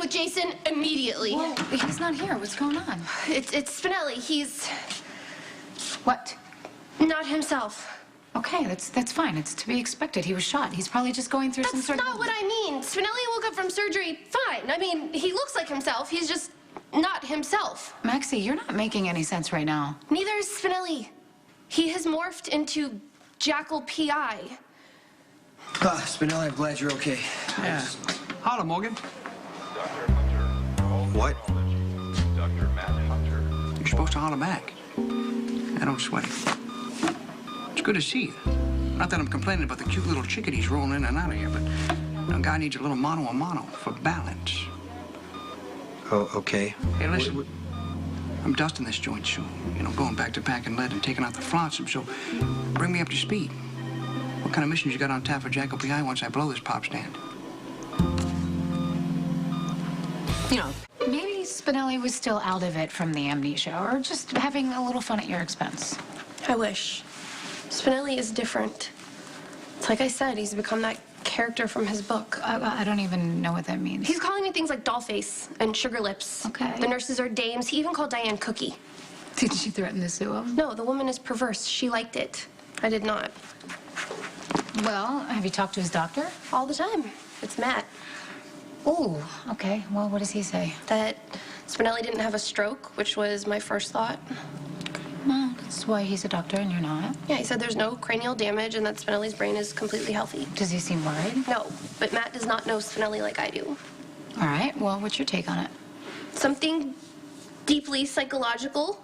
with Jason immediately. Well, he's not here. What's going on? It's Spinelli. He's What? not himself. Okay, that's fine. It's to be expected. He was shot. He's probably just going through some That's sort of... not what I mean. Spinelli woke up from surgery fine. I mean, he looks like himself. He's just not himself. Maxie, you're not making any sense right now. Neither is Spinelli. He has morphed into Jackal P.I. Spinelli, I'm glad you're okay. Yeah. Holla, Morgan. What? Dr. Matt Hunter. You're supposed to holler back. I don't sweat it. It's good to see you. Not that I'm complaining about the cute little chickadees rolling in and out of here, but a guy needs a little mano-a-mano for balance. Oh, okay. Hey, listen. I'm dusting this joint soon. You know, going back to packing lead and taking out the flotsam, so bring me up to speed. What kind of missions you got on tap for Jackal P.I. once I blow this pop stand? You know, maybe Spinelli was still out of it from the amnesia, or just having a little fun at your expense. I wish. Spinelli is different. It's like I said, he's become that character from his book. I don't even know what that means. He's calling me things like dollface and sugar lips. Okay. The nurses are dames. He even called Diane Cookie. Did she threaten to sue him? No, the woman is perverse. She liked it. I did not. Well, have you talked to his doctor? All the time. It's Matt. Oh, okay. Well, what does he say? That Spinelli didn't have a stroke, which was my first thought. No, that's why he's a doctor and you're not. Yeah, he said there's no cranial damage and that Spinelli's brain is completely healthy. Does he seem worried? No, but Matt does not know Spinelli like I do. All right, well, what's your take on it? Something deeply psychological.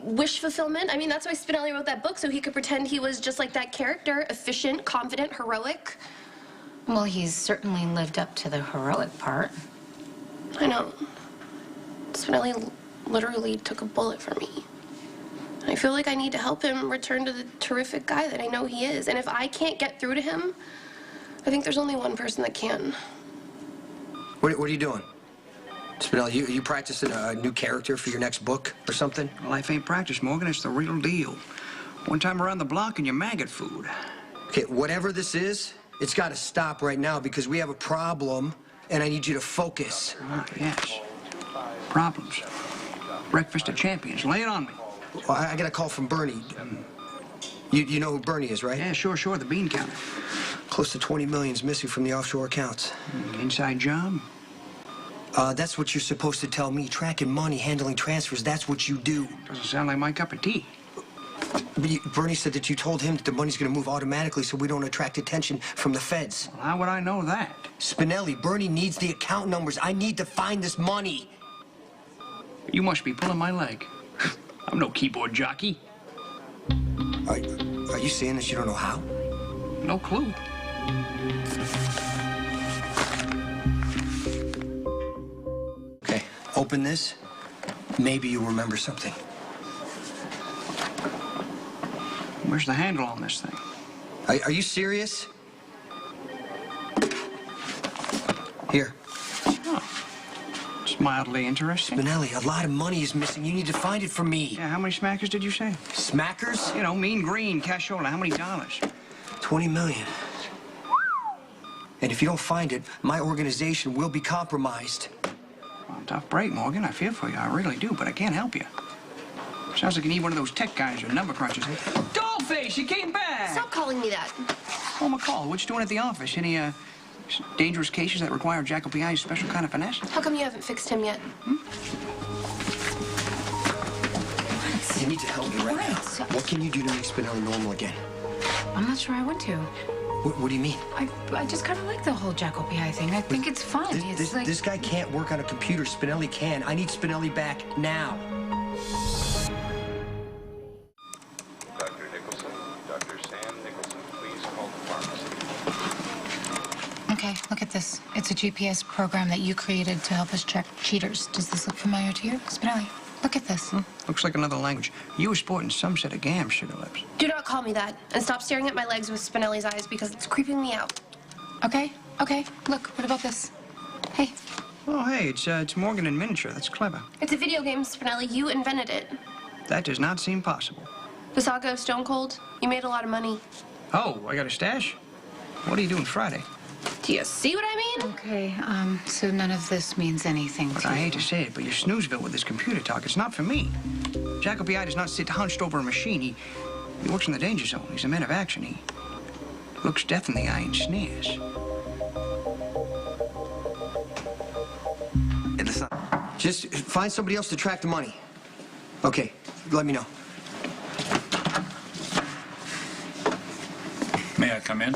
Wish fulfillment. I mean, that's why Spinelli wrote that book, so he could pretend he was just like that character, efficient, confident, heroic. Well, he's certainly lived up to the heroic part. I know. Spinelli literally took a bullet for me. I feel like I need to help him return to the terrific guy that I know he is. And if I can't get through to him, I think there's only one person that can. What are you doing? Spinelli, you practicing a new character for your next book or something? Life ain't practice, Morgan. It's the real deal. One time around the block and you're maggot food. Okay, whatever this is, it's got to stop right now because we have a problem and I need you to focus. Ah, yes. Problems. Breakfast of champions. Lay it on me. Well, I got a call from Bernie. You know who Bernie is, right? Yeah, sure. The bean counter. Close to 20 million's missing from the offshore accounts. Inside job? That's what you're supposed to tell me. Tracking money, handling transfers, that's what you do. Doesn't sound like my cup of tea. Bernie said that you told him that the money's gonna move automatically so we don't attract attention from the feds. Well, how would I know that? Spinelli, Bernie needs the account numbers. I need to find this money. You must be pulling my leg. I'm no keyboard jockey. Are you saying that you don't know how? No clue. Okay, open this. Maybe you'll remember something. Where's the handle on this thing? Are you serious? Here. Oh. It's mildly interesting. Spinelli, a lot of money is missing. You need to find it for me. Yeah, how many smackers did you say? Smackers? You know, mean green, cashola. How many dollars? 20 million. And if you don't find it, my organization will be compromised. Well, tough break, Morgan. I feel for you. I really do, but I can't help you. Sounds like you need one of those tech guys or number crunchers. Dollface, you came back! Stop calling me that. Oh, McCall, what you doing at the office? Any, dangerous cases that require Jackal P.I.'s special kind of finesse? How come you haven't fixed him yet? You need to help me right now. So- What can you do to make Spinelli normal again? I'm not sure I want to. What do you mean? I just kind of like the whole Jackal P.I. thing. I think it's fun. It's like... This guy can't work on a computer. Spinelli can. I need Spinelli back now. Dr. Nicholson, Dr. Sam Nicholson, please call the pharmacy. Okay, look at this. It's a GPS program that you created to help us check cheaters. Does this look familiar to you? Spinelli, look at this. Looks like another language. You were sporting some set of gam sugar lips. Do not call me that. And stop staring at my legs with Spinelli's eyes because it's creeping me out. Okay. Look, what about this? Hey. Oh, hey, it's Morgan in miniature. That's clever. It's a video game, Spinelli. You invented it. That does not seem possible. The saga of Stone Cold, you made a lot of money. Oh, I got a stash? What are you doing Friday? Do you see what I mean? Okay, so none of this means anything But to I you. hate to say it, but you're snoozeville with this computer talk. It's not for me. Jacoby does not sit hunched over a machine. He works in the danger zone. He's a man of action. He looks death in the eye and sneers. Just find somebody else to track the money. Okay, let me know. May I come in?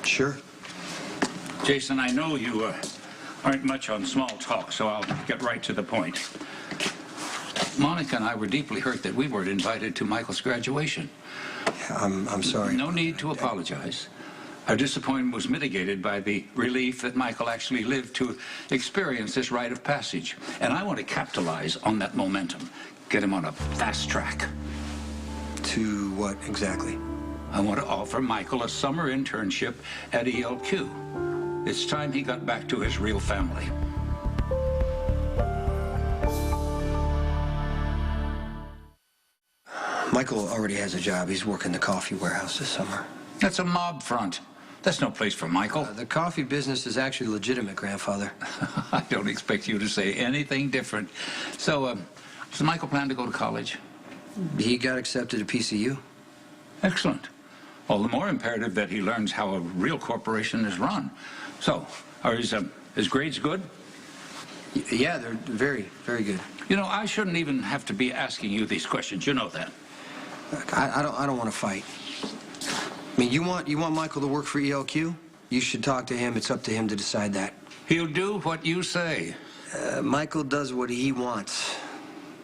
Sure. Jason, I know you aren't much on small talk, so I'll get right to the point. Monica and I were deeply hurt that we weren't invited to Michael's graduation. I'm sorry. No need to apologize. Our disappointment was mitigated by the relief that Michael actually lived to experience this rite of passage. And I want to capitalize on that momentum, get him on a fast track. To what exactly? I want to offer Michael a summer internship at ELQ. It's time he got back to his real family. Michael already has a job. He's working the coffee warehouse this summer. That's a mob front. That's no place for Michael. The coffee business is actually legitimate, grandfather. I don't expect you to say anything different. So, does Michael plan to go to college? He got accepted to PCU. Excellent. All the more imperative that he learns how a real corporation is run. So, are his grades good? Yeah, they're very, very good. You know, I shouldn't even have to be asking you these questions. You know that. Look, I don't want to fight. I mean, you want Michael to work for ELQ? You should talk to him. It's up to him to decide that. He'll do what you say. Michael does what he wants.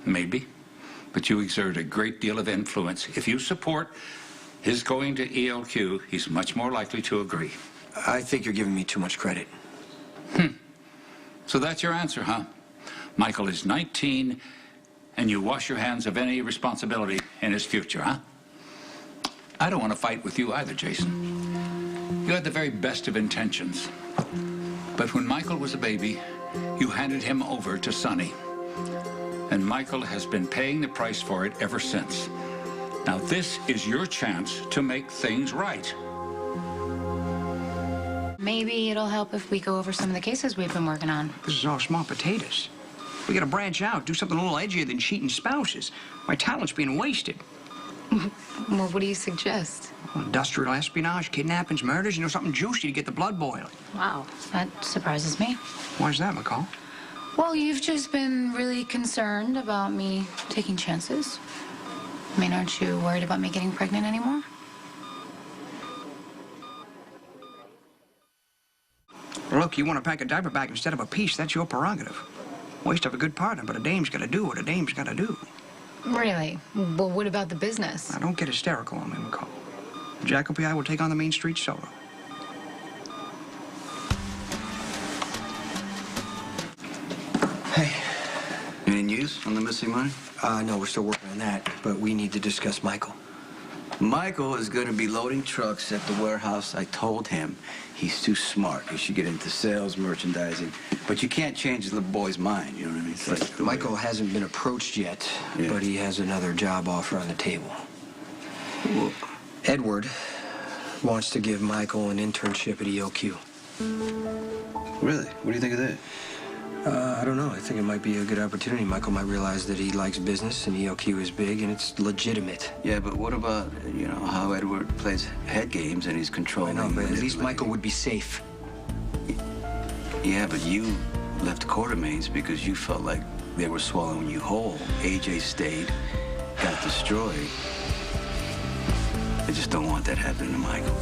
Maybe. But you exert a great deal of influence. If you support his going to ELQ, he's much more likely to agree. I think you're giving me too much credit. So that's your answer, huh? Michael is 19, and you wash your hands of any responsibility in his future, huh? I don't want to fight with you either, Jason. You had the very best of intentions. But when Michael was a baby, you handed him over to Sonny. And Michael has been paying the price for it ever since. Now, this is your chance to make things right. Maybe it'll help if we go over some of the cases we've been working on. This is all small potatoes. We gotta branch out, do something a little edgier than cheating spouses. My talent's being wasted. Well, what do you suggest? Industrial espionage, kidnappings, murders, something juicy to get the blood boiling. Wow, that surprises me. Why's that, McCall? Well, you've just been really concerned about me taking chances. I mean, aren't you worried about me getting pregnant anymore? Look, you want to pack a diaper bag instead of a piece, that's your prerogative. Waste of a good partner, but a dame's gotta do what a dame's gotta do. Really? Well, what about the business? Now, don't get hysterical on me, McCall. Jacoby, I will take on the Main Street solo. Hey. Any news on the missing money? No, we're still working on that, but we need to discuss Michael. Michael is going to be loading trucks at the warehouse. I told him he's too smart. He should get into sales, merchandising. But you can't change the little boy's mind, you know what I mean? It's like the way- Michael hasn't been approached yet, Yeah. but he has another job offer on the table. Well, Edward wants to give Michael an internship at ELQ. really? What do you think of that? I don't know. I think it might be a good opportunity. Michael might realize that he likes business and ELQ is big and it's legitimate. Yeah, but what about, how Edward plays head games and he's I controlling... know, but at least manipulating? Michael would be safe. Yeah, but you left Quartermains because you felt like they were swallowing you whole. AJ stayed, got destroyed. I just don't want that happening to Michael.